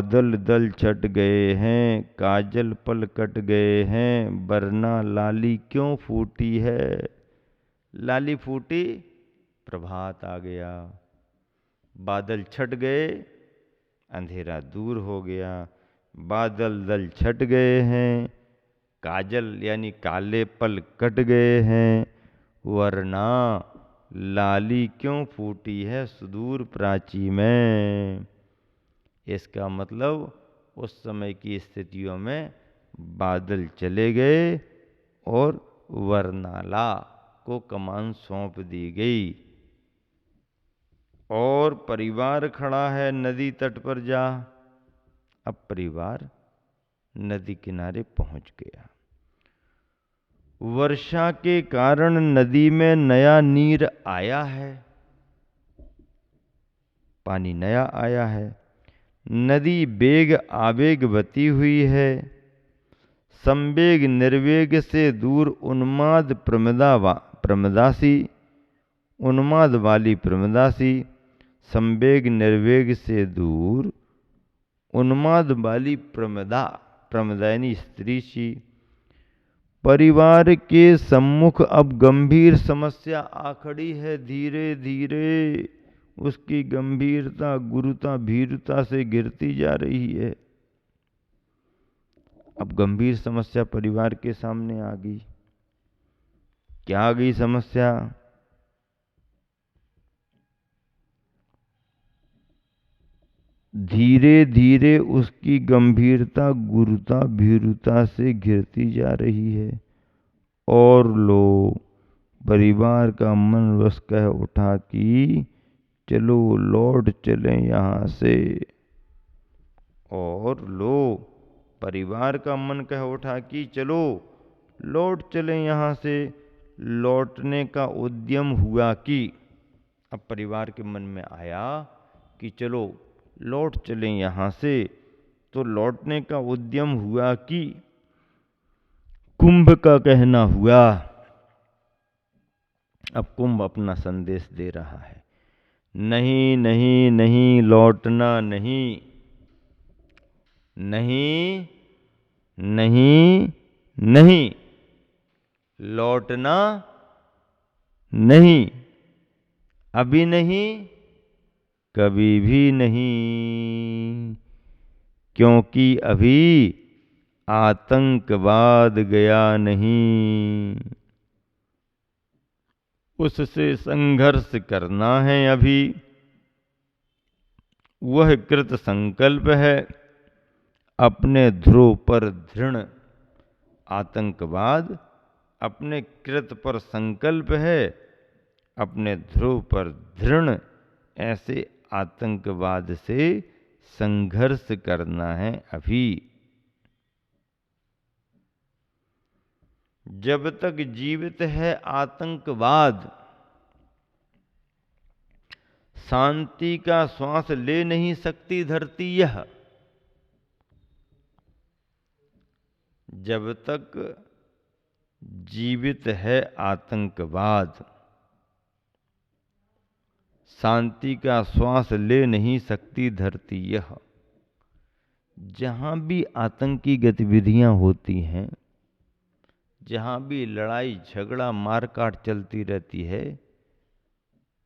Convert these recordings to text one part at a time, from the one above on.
बादल दल छट गए हैं, काजल पल कट गए हैं, वरना लाली क्यों फूटी है। लाली फूटी, प्रभात आ गया। बादल छट गए, अंधेरा दूर हो गया। बादल दल छट गए हैं, काजल यानी काले पल कट गए हैं, वरना लाली क्यों फूटी है सुदूर प्राची में। इसका मतलब उस समय की स्थितियों में बादल चले गए और वरनाला को कमान सौंप दी गई और परिवार खड़ा है नदी तट पर जा। अब परिवार नदी किनारे पहुंच गया। वर्षा के कारण नदी में नया नीर आया है, पानी नया आया है। नदी बेग आवेग बती हुई है। संवेग निर्वेग से दूर उन्माद प्रमदासी, उन्माद वाली प्रमदासी। संवेग निर्वेग से दूर उन्माद वाली प्रमदायनी स्त्री सी। परिवार के सम्मुख अब गंभीर समस्या आ खड़ी है। धीरे धीरे उसकी गंभीरता गुरुता भीरुता से गिरती जा रही है। अब गंभीर समस्या परिवार के सामने आ गई। क्या आ गई समस्या? धीरे धीरे उसकी गंभीरता गुरुता भीरुता से गिरती जा रही है और लो परिवार का मन वश कह उठा कि चलो लौट चलें यहाँ से। और लो परिवार का मन कह उठा कि चलो लौट चलें यहाँ से। लौटने का उद्यम हुआ कि अब परिवार के मन में आया कि चलो लौट चलें यहाँ से। तो लौटने का उद्यम हुआ कि कुंभ का कहना हुआ। अब कुंभ अपना संदेश दे रहा है, नहीं नहीं नहीं लौटना नहीं, नहीं नहीं नहीं लौटना नहीं, अभी नहीं कभी भी नहीं, क्योंकि अभी आतंकवाद गया नहीं। उससे संघर्ष करना है अभी। वह कृत संकल्प है अपने ध्रुव पर दृढ़। आतंकवाद अपने कृत पर संकल्प है, अपने ध्रुव पर दृढ़। ऐसे आतंकवाद से संघर्ष करना है अभी। जब तक जीवित है आतंकवाद, शांति का श्वास ले नहीं सकती धरती यह। जब तक जीवित है आतंकवाद, शांति का श्वास ले नहीं सकती धरती यह। जहां भी आतंकी गतिविधियां होती हैं, जहां भी लड़ाई झगड़ा मारकाट चलती रहती है,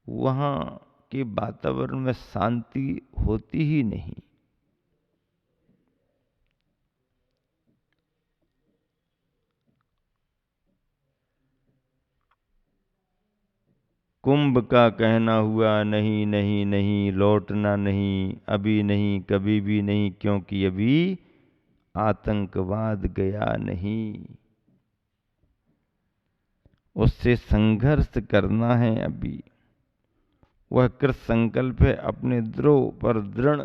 वहां के वातावरण में शांति होती ही नहीं। कुंभ का कहना हुआ, नहीं नहीं नहीं लौटना नहीं, अभी नहीं कभी भी नहीं, क्योंकि अभी आतंकवाद गया नहीं। उससे संघर्ष करना है अभी। वह कृत संकल्प है अपने द्रोह पर दृढ़।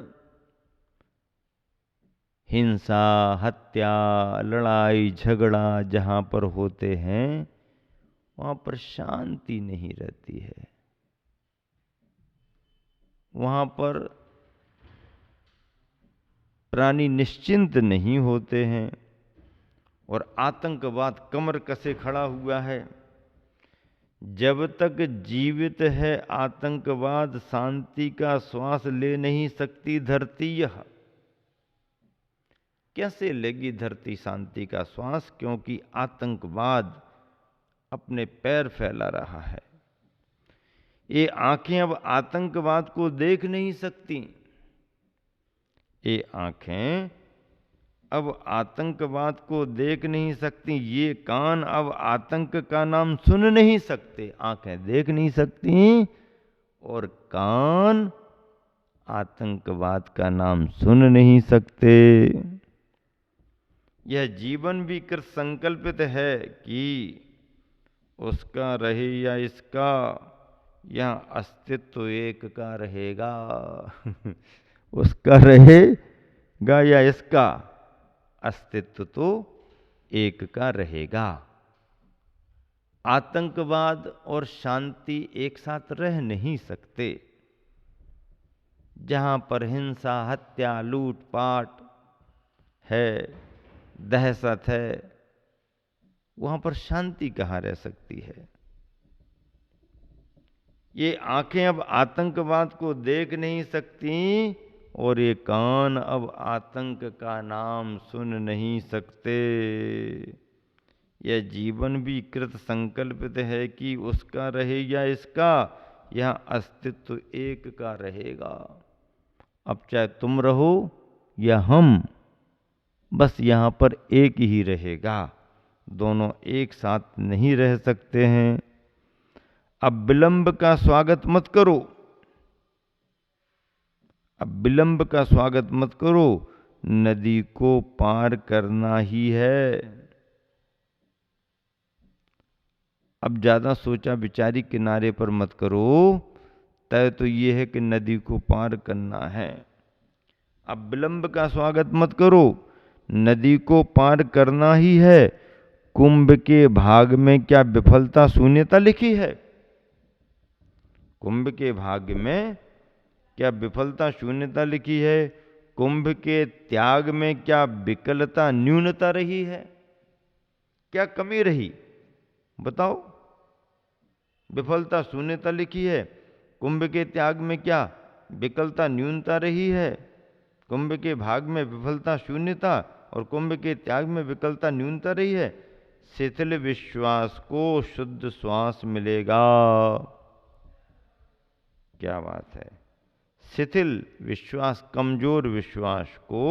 हिंसा हत्या लड़ाई झगड़ा जहां पर होते हैं, वहां पर शांति नहीं रहती है। वहां पर प्राणी निश्चिंत नहीं होते हैं और आतंकवाद कमर कसे खड़ा हुआ है। जब तक जीवित है आतंकवाद, शांति का श्वास ले नहीं सकती धरती यह। कैसे लेगी धरती शांति का श्वास, क्योंकि आतंकवाद अपने पैर फैला रहा है। ये आंखें अब आतंकवाद को देख नहीं सकती, ये आंखें अब आतंकवाद को देख नहीं सकती, ये कान अब आतंक का नाम सुन नहीं सकते। आंखें देख नहीं सकती और कान आतंकवाद का नाम सुन नहीं सकते। यह जीवन भी कृत संकल्पित है कि उसका रहे या इसका, यह अस्तित्व एक का रहेगा। उसका रहेगा या इसका, अस्तित्व तो एक का रहेगा। आतंकवाद और शांति एक साथ रह नहीं सकते। जहां पर हिंसा, हत्या, लूटपाट है, दहशत है, वहां पर शांति कहाँ रह सकती है। ये आंखें अब आतंकवाद को देख नहीं सकती और ये कान अब आतंक का नाम सुन नहीं सकते। यह जीवन भी कृत संकल्पित है कि उसका रहे या इसका, यह अस्तित्व एक का रहेगा। अब चाहे तुम रहो या हम, बस यहां पर एक ही रहेगा। दोनों एक साथ नहीं रह सकते हैं। अब विलंब का स्वागत मत करो, अब विलंब का स्वागत मत करो, नदी को पार करना ही है। अब ज्यादा सोचा विचारी किनारे पर मत करो, तय तो ये है कि नदी को पार करना है। अब विलंब का स्वागत मत करो, नदी को पार करना ही है। कुंभ के भाग में क्या विफलता शून्यता लिखी है? कुंभ के भाग्य में क्या विफलता शून्यता लिखी है? कुंभ के त्याग में क्या विकलता न्यूनता रही है? क्या कमी रही बताओ? विफलता शून्यता लिखी है। कुंभ के त्याग में क्या विकलता न्यूनता रही है? कुंभ के भाग में विफलता शून्यता और कुंभ के त्याग में विकलता न्यूनता रही है। शिथिल विश्वास को शुद्ध श्वास मिलेगा। क्या बात है। शिथिल विश्वास, कमजोर विश्वास को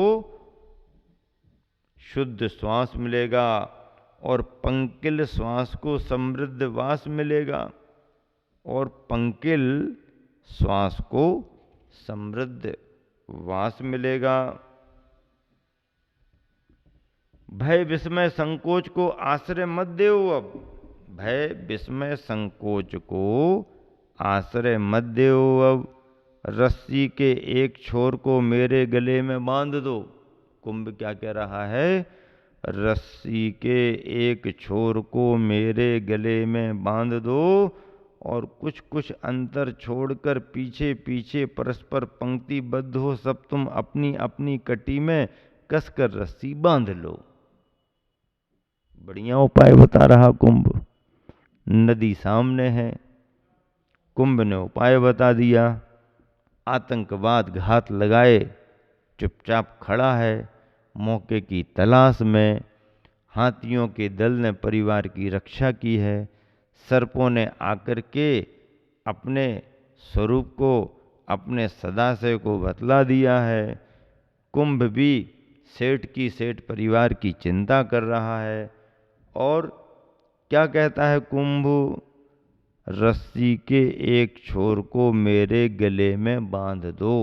शुद्ध श्वास मिलेगा और पंकिल श्वास को समृद्ध वास मिलेगा, और पंकिल श्वास को समृद्ध वास मिलेगा। भय विस्मय संकोच को आश्रय मत देओ। अब भय विस्मय संकोच को आश्रय मत देओ। अब रस्सी के एक छोर को मेरे गले में बांध दो। कुंभ क्या कह रहा है? रस्सी के एक छोर को मेरे गले में बांध दो और कुछ कुछ अंतर छोड़कर पीछे पीछे परस्पर पंक्तिबद्ध हो सब तुम अपनी अपनी कटी में कसकर रस्सी बांध लो। बढ़िया उपाय बता रहा कुंभ। नदी सामने है, कुंभ ने उपाय बता दिया। आतंकवाद घात लगाए चुपचाप खड़ा है, मौके की तलाश में। हाथियों के दल ने परिवार की रक्षा की है। सर्पों ने आकर के अपने स्वरूप को, अपने सदाशय को बतला दिया है। कुंभ भी सेठ की सेठ परिवार की चिंता कर रहा है। और क्या कहता है कुंभ? रस्सी के एक छोर को मेरे गले में बांध दो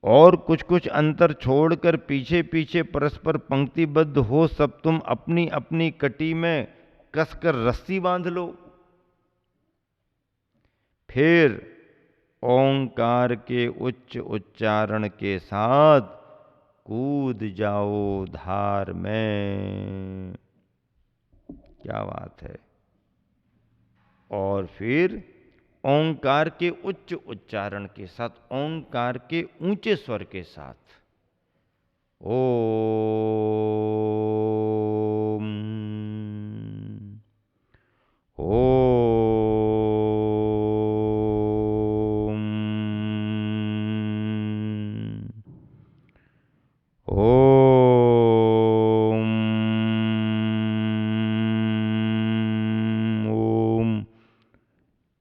और कुछ कुछ अंतर छोड़कर पीछे पीछे परस्पर पंक्तिबद्ध हो सब तुम अपनी अपनी कटी में कसकर रस्सी बांध लो। फिर ओंकार के उच्च उच्चारण के साथ कूद जाओ धार में। क्या बात है। और फिर ओंकार के उच्च उच्चारण के साथ, ओंकार के ऊंचे स्वर के साथ, ओम ओम ओम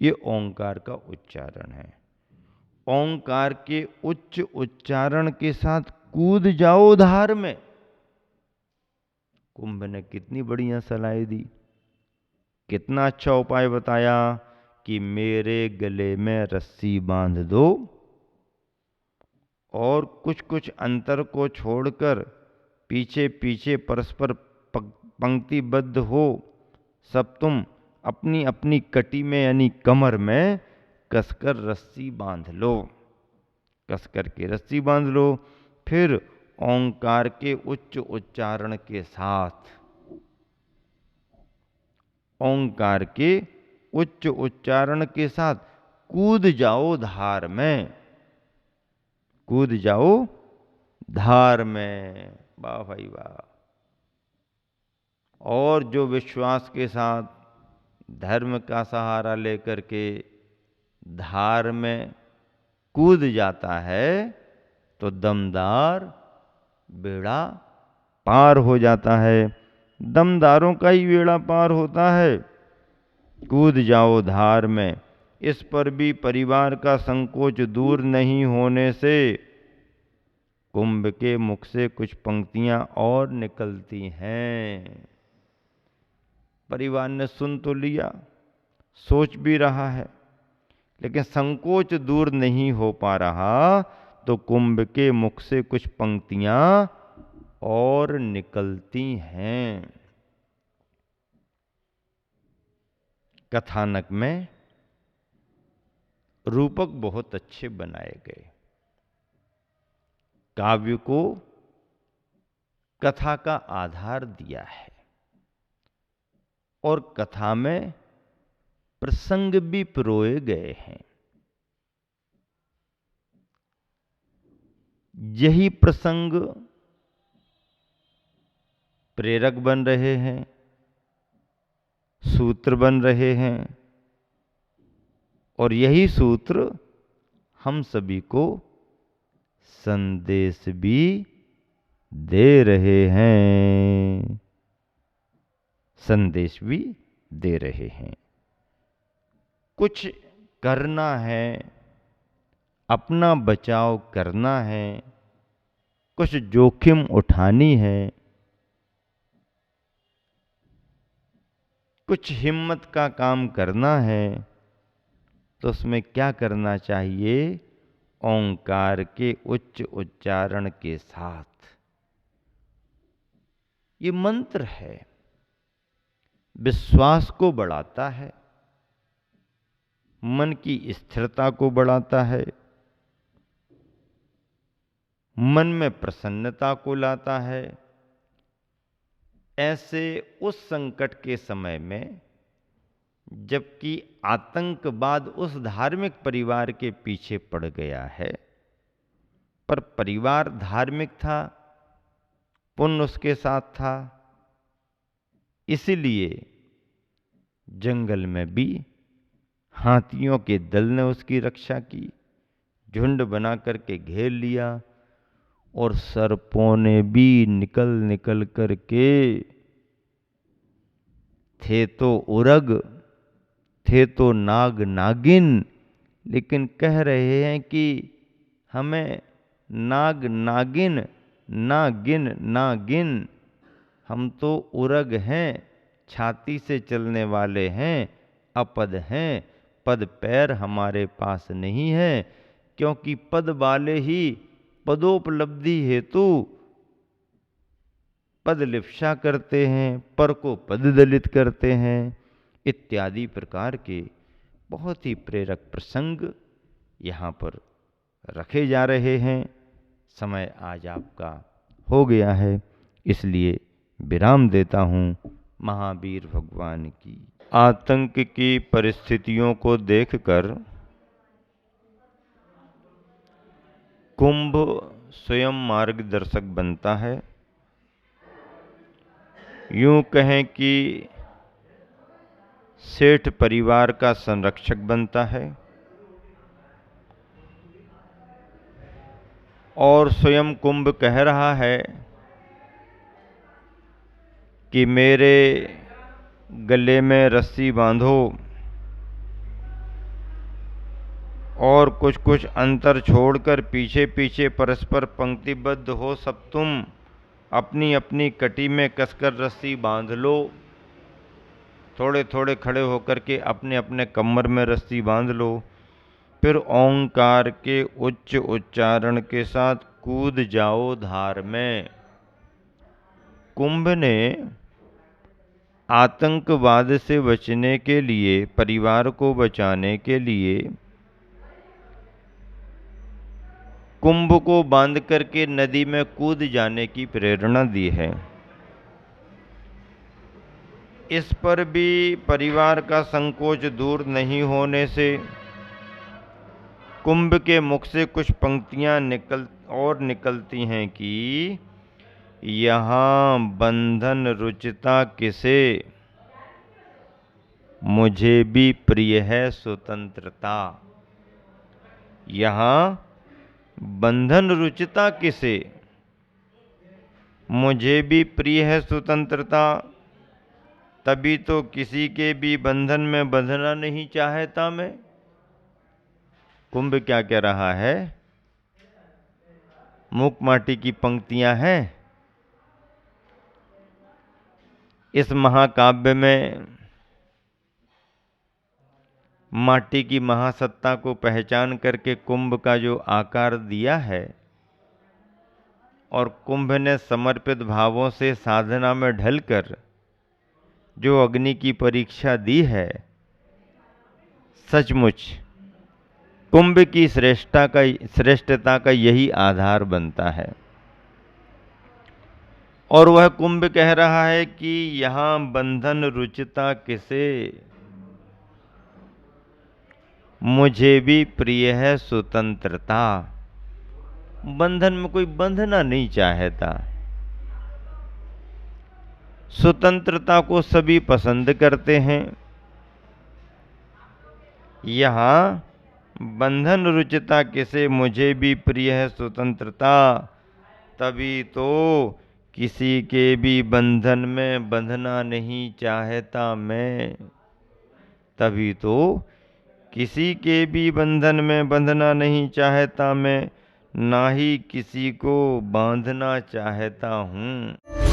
ये ओंकार का उच्चारण है। ओंकार के उच्च उच्चारण के साथ कूद जाओ धार में। कुंभ ने कितनी बढ़िया सलाह दी, कितना अच्छा उपाय बताया कि मेरे गले में रस्सी बांध दो और कुछ कुछ अंतर को छोड़कर पीछे पीछे परस्पर पंक्तिबद्ध हो, सब तुम अपनी अपनी कटी में यानी कमर में कसकर रस्सी बांध लो। कसकर के रस्सी बांध लो। फिर ओंकार के उच्च उच्चारण के साथ, ओंकार के उच्च उच्चारण के साथ कूद जाओ धार में। कूद जाओ धार में। वाह भाई वाह। और जो विश्वास के साथ धर्म का सहारा लेकर के धार में कूद जाता है तो दमदार बेड़ा पार हो जाता है। दमदारों का ही बेड़ा पार होता है। कूद जाओ धार में। इस पर भी परिवार का संकोच दूर नहीं होने से कुंभ के मुख से कुछ पंक्तियां और निकलती हैं। परिवार ने सुन तो लिया, सोच भी रहा है, लेकिन संकोच दूर नहीं हो पा रहा, तो कुंभ के मुख से कुछ पंक्तियां और निकलती हैं। कथानक में रूपक बहुत अच्छे बनाए गए। काव्य को कथा का आधार दिया है और कथा में प्रसंग भी पिरोए गए हैं। यही प्रसंग प्रेरक बन रहे हैं, सूत्र बन रहे हैं, और यही सूत्र हम सभी को संदेश भी दे रहे हैं। संदेश भी दे रहे हैं। कुछ करना है, अपना बचाव करना है, कुछ जोखिम उठानी है, कुछ हिम्मत का काम करना है, तो उसमें क्या करना चाहिए? ओंकार के उच्च उच्चारण के साथ। ये मंत्र है, विश्वास को बढ़ाता है, मन की स्थिरता को बढ़ाता है, मन में प्रसन्नता को लाता है। ऐसे उस संकट के समय में, जबकि आतंकवाद उस धार्मिक परिवार के पीछे पड़ गया है, पर परिवार धार्मिक था, पुण्य उसके साथ था, इसीलिए जंगल में भी हाथियों के दल ने उसकी रक्षा की, झुंड बना करके घेर लिया, और सर्पों ने भी निकल निकल करके, थे तो उरग, थे तो नाग नागिन, लेकिन कह रहे हैं कि हमें नाग नागिन ना गिन ना गिन, हम तो उरग हैं, छाती से चलने वाले हैं, अपद हैं, पद पैर हमारे पास नहीं है, क्योंकि पद वाले ही पदोपलब्धि हेतु पद लिप्सा करते हैं, पर को पद दलित करते हैं, इत्यादि प्रकार के बहुत ही प्रेरक प्रसंग यहाँ पर रखे जा रहे हैं। समय आज आपका हो गया है, इसलिए विराम देता हूँ। महावीर भगवान की। आतंक की परिस्थितियों को देखकर कुंभ स्वयं मार्गदर्शक बनता है। यूं कहें कि सेठ परिवार का संरक्षक बनता है और स्वयं कुंभ कह रहा है कि मेरे गले में रस्सी बांधो और कुछ कुछ अंतर छोड़कर पीछे पीछे परस्पर पंक्तिबद्ध हो सब तुम अपनी अपनी कटी में कसकर रस्सी बांध लो। थोड़े थोड़े खड़े होकर के अपने अपने कमर में रस्सी बांध लो। फिर ओंकार के उच्च उच्चारण के साथ कूद जाओ धार में। कुंभ ने आतंकवाद से बचने के लिए, परिवार को बचाने के लिए कुंभ को बांध करके नदी में कूद जाने की प्रेरणा दी है। इस पर भी परिवार का संकोच दूर नहीं होने से कुंभ के मुख से कुछ पंक्तियां निकलती हैं कि यहाँ बंधन रुचिता किसे, मुझे भी प्रिय है स्वतंत्रता। यहाँ बंधन रुचिता किसे, मुझे भी प्रिय है स्वतंत्रता। तभी तो किसी के भी बंधन में बंधना नहीं चाहता मैं। कुंभ क्या कह रहा है? मूक माटी की पंक्तियां हैं। इस महाकाव्य में माटी की महासत्ता को पहचान करके कुंभ का जो आकार दिया है और कुंभ ने समर्पित भावों से साधना में ढलकर जो अग्नि की परीक्षा दी है, सचमुच कुंभ की श्रेष्ठता का यही आधार बनता है। और वह कुंभ कह रहा है कि यहाँ बंधन रुचिता किसे, मुझे भी प्रिय है स्वतंत्रता। बंधन में कोई बंधना नहीं चाहता। स्वतंत्रता को सभी पसंद करते हैं। यहाँ बंधन रुचिता किसे, मुझे भी प्रिय है स्वतंत्रता। तभी तो किसी के भी बंधन में बंधना नहीं चाहता मैं। तभी तो किसी के भी बंधन में बंधना नहीं चाहता मैं, ना ही किसी को बांधना चाहता हूँ।